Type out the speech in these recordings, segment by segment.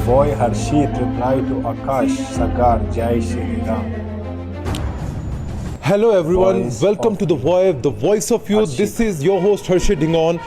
boy Harshit replied to Akash Sagar Jai Shree. Hello everyone, Voice welcome of to the Voice of Youth. Harshit. This is your host Harshit Dhingaun,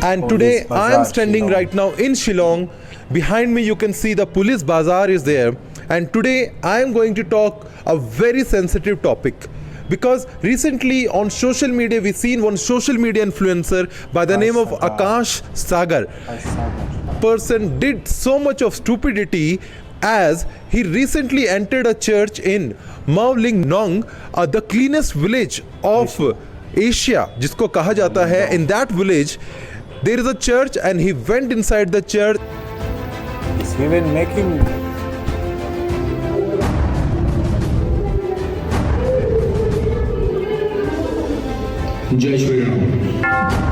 and today Police I am Bazaar, standing Shillong. right now in Shillong. Behind me you can see the police bazaar is there, and today I am going to talk a very sensitive topic. Because recently on social media we seen one social media influencer by the name of Sagar. Akash Sagar. Akash Sagar. Person did so much of stupidity as he recently entered a church in Dhingaun, the cleanest village of Asia, जिसको कहा जाता है. In that village there is a church, and he went inside the church. Is he even making Jai Shri Ram.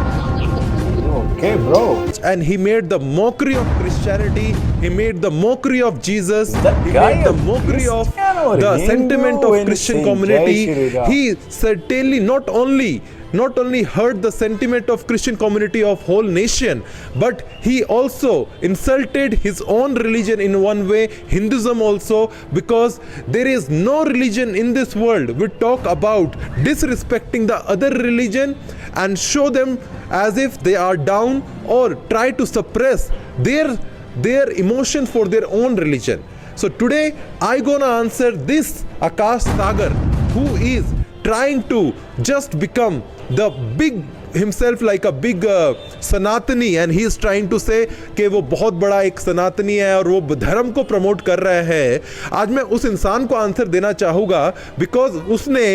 okay, bro? And he made the mockery of Christianity. He made the mockery of Jesus. That He guy made the a mockery of Christian or the Hindu sentiment when of he Christian say community. Jai Shri Ram? He certainly not only hurt the sentiment of Christian community of whole nation, but he also insulted his own religion in one way, Hinduism also, because there is no religion in this world we talk about disrespecting the other religion and show them as if they are down or try to suppress their emotion for their own religion. So today I gonna answer this Akash Sagar, who is trying to just become the big himself like a big Sanatani, and he is trying to say कि वो बहुत बड़ा एक सनातनी है और वो धर्म को प्रमोट कर रहा है. आज मैं उस इंसान को आंसर देना चाहूँगा बिकॉज उसने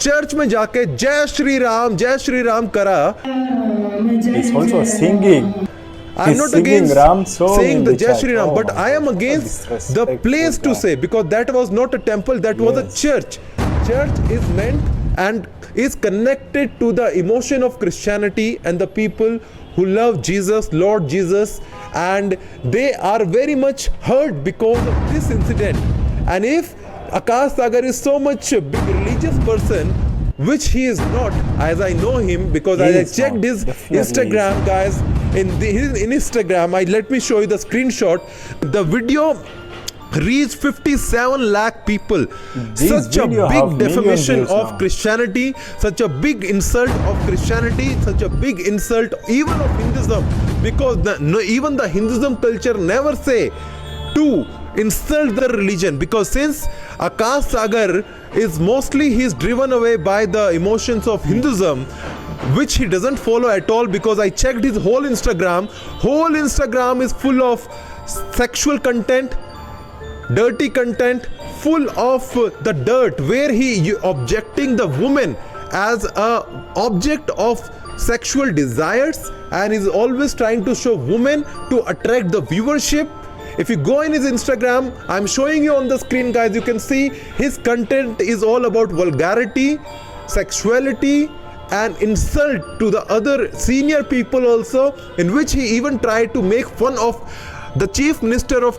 चर्च में जाके जय श्री राम करा. He's also singing. I'm He's not singing against Ram song saying in the the Jai church. Shri Ram, Oh but my I am God, against the disrespectful place to guy. say, because that was not a temple, that was a Yes. church. Church is meant and is connected to the emotion of Christianity and the people who love Jesus, Lord Jesus, and they are very much hurt because of this incident. And if Akash Sagar is so much a big religious person, which he is not, as I know him, because He I is checked not. his Definitely Instagram, guys. In Instagram, let me show you the screenshot. The video reached 57 lakh people. This Such a video have big million defamation views of now. Christianity, such a big insult of Christianity, such a big insult even of Hinduism, because even the Hinduism culture never say to insult the religion, because since Akash Sagar is mostly he is driven away by the emotions of Hinduism, which he doesn't follow at all, because I checked his whole Instagram is full of sexual content, dirty content, full of the dirt, where he objecting the woman as a object of sexual desires, and is always trying to show women to attract the viewership. If you go in his Instagram, I'm showing you on the screen, guys, you can see his content is all about vulgarity, sexuality, and insult to the other senior people also, in which he even tried to make fun of the Chief Minister of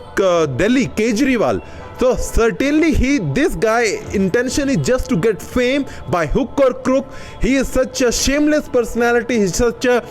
Delhi, Kejriwal. So certainly this guy intention is just to get fame by hook or crook. He is such a shameless personality. He's such a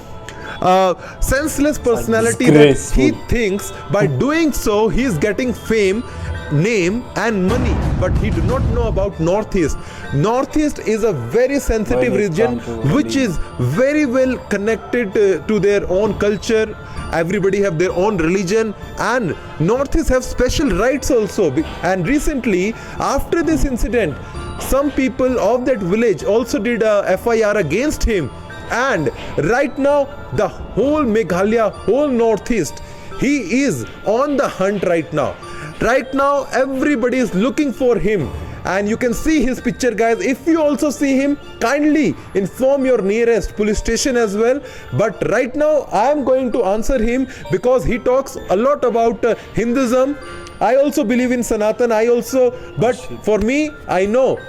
senseless personality that he thinks by doing so he is getting fame, name and money, but he do not know about Northeast. Northeast is a very sensitive region which is very well connected to their own culture. Everybody have their own religion, and Northeast have special rights also. And recently, after this incident, some people of that village also did a FIR against him. And right now, the whole Meghalaya, whole Northeast, he is on the hunt right now. Right now, everybody is looking for him. And you can see his picture, guys. If you also see him, kindly inform your nearest police station as well. But right now I am going to answer him because he talks a lot about Hinduism. I also believe in Sanatan. But for me, I know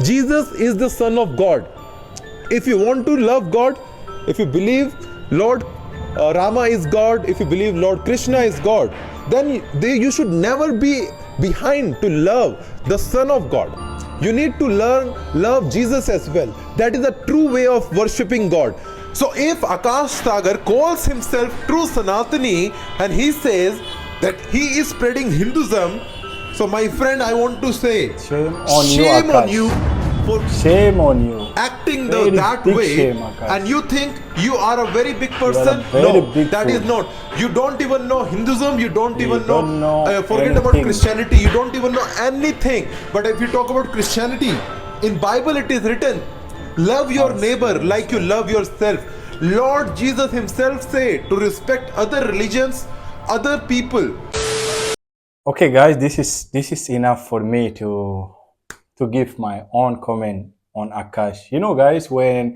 Jesus is the Son of God. If you want to love God, if you believe Lord Rama is God, if you believe Lord Krishna is God, then you should never be behind to love the Son of God. You need to love Jesus as well. That is a true way of worshipping God. So if Akash Sagar calls himself true Sanatani and he says that he is spreading Hinduism. So my friend, I want to say, Shame on you, shame on Akash. you for Shame on you. acting Very that big way, shame, Akash. and you think you are a very big are a person. very No, big that fool. is not. You don't even know Hinduism. You don't You even don't know forget about anything. Christianity. You don't even know anything. But if you talk about Christianity, in Bible it is written, love your neighbor like you love yourself. Lord Jesus himself said to respect other religions, other people. Okay, guys, this is enough for me to give my own comment on Akash. You know, guys, when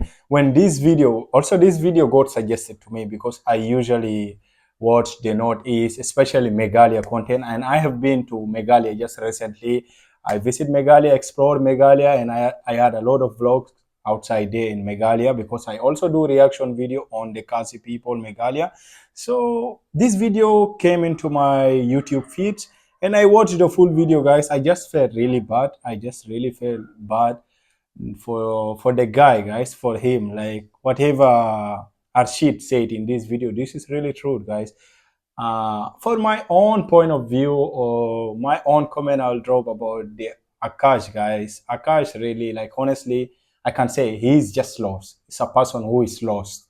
this video got suggested to me because I usually watch the Northeast, especially Meghalaya content, and I have been to Meghalaya just recently. I visit Meghalaya, explore Meghalaya, and I had a lot of vlogs outside there in Meghalaya because I also do reaction video on the Khasi people Meghalaya. So this video came into my YouTube feed and I watched the full video, guys. I just felt really bad. I just really felt bad for the guy, guys, for him. Like whatever Harshit said in this video, this is really true, guys. For my own point of view or my own comment I'll drop about the Akash, guys. Akash really, like, honestly, I can say he's just lost. It's a person who is lost.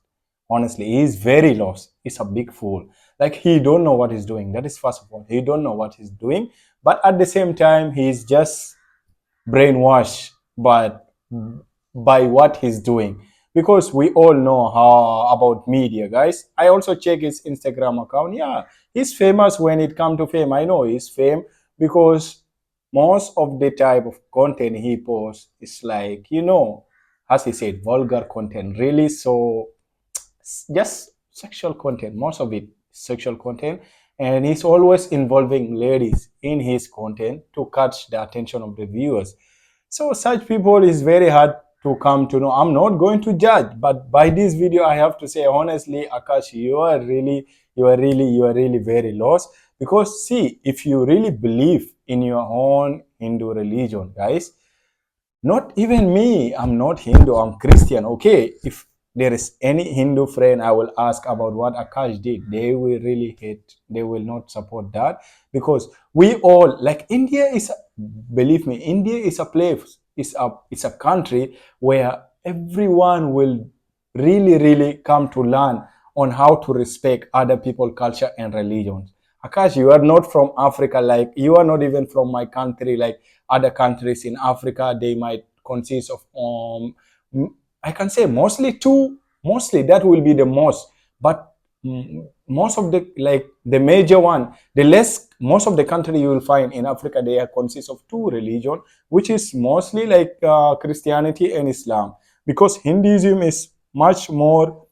Honestly, he's very lost. He's a big fool. Like, he don't know what he's doing. That is first of all. He don't know what he's doing. But at the same time, he's just brainwashed by what he's doing, because we all know how about media, guys. I also check his Instagram account. Yeah, he's famous when it comes to fame. I know he's fame because most of the type of content he posts is like, as he said, vulgar content, really. So just sexual content, most of it sexual content, and he's always involving ladies in his content to catch the attention of the viewers. So such people is very hard to come to know. I'm not going to judge, but by this video I have to say honestly, Akash, you are really very lost. Because see, if you really believe in your own Hindu religion, guys, not even me, I'm not Hindu, I'm Christian. Okay, if there is any Hindu friend I will ask about what Akash did, they will really hate, they will not support that. Because we all, like, India is, believe me, India is a place, it's a country where everyone will really come to learn on how to respect other people, culture and religions. Akash, you are not from Africa, like you are not even from my country, like other countries in Africa. They might consist of I can say mostly two, mostly that will be the most, but most of the, like, the major one, the less, most of the country you will find in Africa, they are consist of two religion, which is mostly like Christianity and Islam, because Hinduism is much more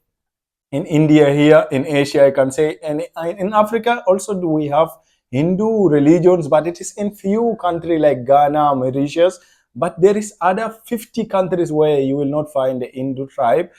in India, here in Asia, I can say, and in Africa also do we have Hindu religions, but it is in few countries like Ghana, Mauritius. But there is other 50 countries where you will not find the Hindu tribe,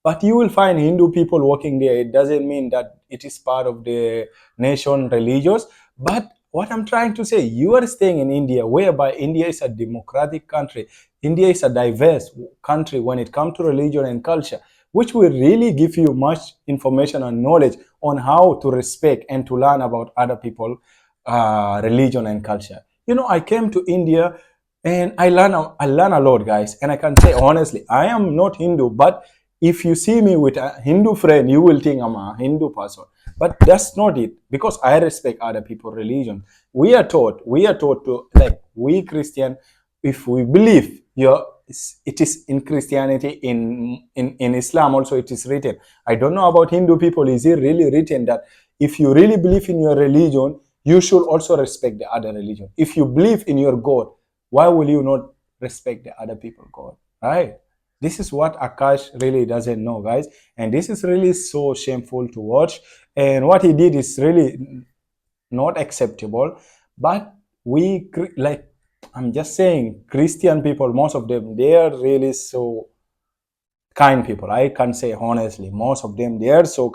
but you will find Hindu people working there. It doesn't mean that it is part of the nation religious. But what I'm trying to say, you are staying in India, whereby India is a democratic country. India is a diverse country when it comes to religion and culture, which will really give you much information and knowledge on how to respect and to learn about other people, religion and culture. I came to India and I learn a lot, guys. And I can say honestly, I am not Hindu, but if you see me with a Hindu friend, you will think I'm a Hindu person. But that's not it, because I respect other people's religion. We are taught to, like, we Christian, if we believe it is in Christianity, in Islam also it is written. I don't know about Hindu people, is it really written that if you really believe in your religion, you should also respect the other religion? If you believe in your God, why will you not respect the other people God, right? This is what Akash really doesn't know, guys, and this is really so shameful to watch. And what he did is really not acceptable. But like, I'm just saying, Christian people, most of them, they are really so kind people. I can say honestly, most of them, they are so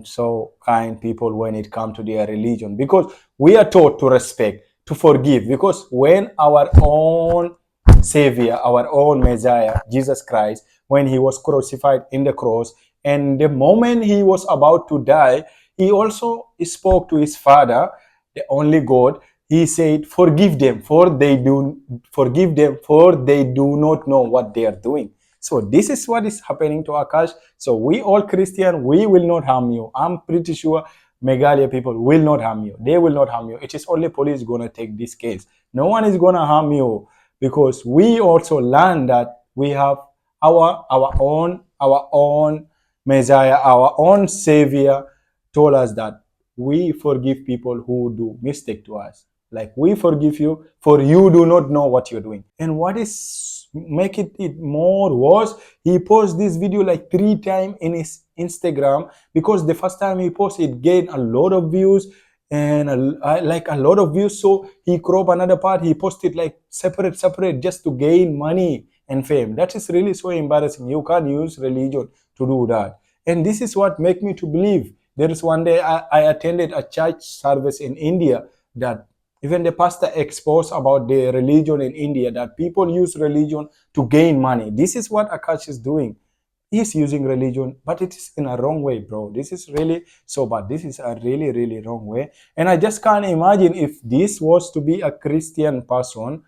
so kind people when it comes to their religion, because we are taught to respect, to forgive. Because when our own Savior, our own Messiah, Jesus Christ, when he was crucified in the cross, And the moment he was about to die, he also spoke to his father, the only God. He said, forgive them, for they do not know what they are doing. So this is what is happening to Akash. So we all Christian, we will not harm you. I'm pretty sure Meghalaya people will not harm you. They will not harm you. It is only police gonna take this case. No one is gonna harm you, because we also learn that we have our own Messiah, our own Savior told us that we forgive people who do mistake to us. Like we forgive you, for you do not know what you're doing. And what is make it more worse, he posted this video like 3 times in his Instagram, because the first time he posted it gained a lot of views and like a lot of views. So he crop another part, he posted like separate just to gain money and fame. That is really so embarrassing. You can't use religion to do that. And this is what make me to believe. There is one day I attended a church service in India, that even the pastor exposed about the religion in India, that people use religion to gain money. This is what Akash is doing. He's using religion, but it is in a wrong way, bro. This is really so bad. This is a really, really wrong way. And I just can't imagine if this was to be a Christian person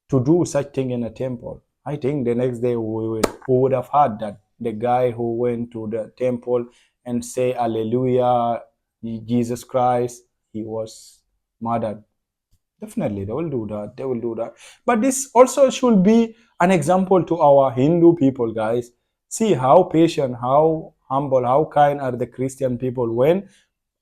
to do such thing in a temple. I think the next day we would have heard that the guy who went to the temple and say Alleluia, Jesus Christ, he was murdered. Definitely, they will do that. They will do that. But this also should be an example to our Hindu people, guys. See how patient, how humble, how kind are the Christian people when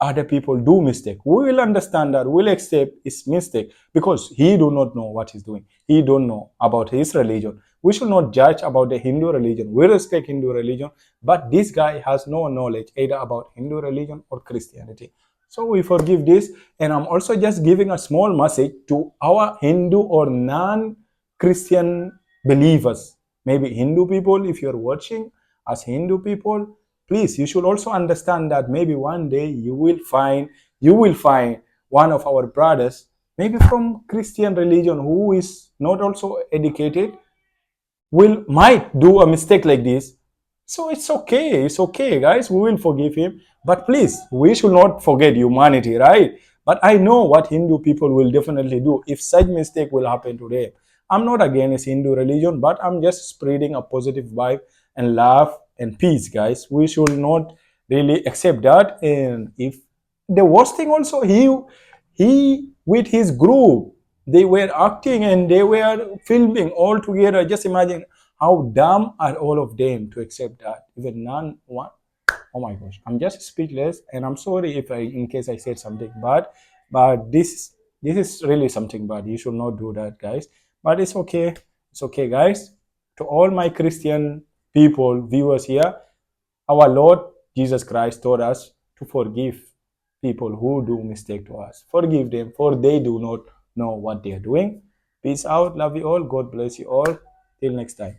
other people do mistake. We will understand that, we'll accept his mistake, because he do not know what he's doing. He don't know about his religion. We should not judge about the Hindu religion. We respect Hindu religion, but this guy has no knowledge either about Hindu religion or Christianity. So we forgive this. And I'm also just giving a small message to our Hindu or non-Christian believers. Maybe Hindu people, if you're watching, as Hindu people, please, you should also understand that maybe one day you will find one of our brothers, maybe from Christian religion, who is not also educated, might do a mistake like this. So it's okay. It's okay, guys. We will forgive him. But please, we should not forget humanity, right? But I know what Hindu people will definitely do if such mistake will happen today. I'm not against Hindu religion, but I'm just spreading a positive vibe and love and peace, guys. We should not really accept that. And if the worst thing also, he with his group, they were acting and they were filming all together. Just imagine how dumb are all of them to accept that. Even none one. Oh my gosh, I'm just speechless, and I'm sorry if in case I said something bad, but this is really something bad. You should not do that, guys. But it's okay, guys. To all my Christian people, viewers here, our Lord Jesus Christ taught us to forgive people who do mistake to us. Forgive them, for they do not know what they are doing. Peace out. Love you all. God bless you all. Till next time.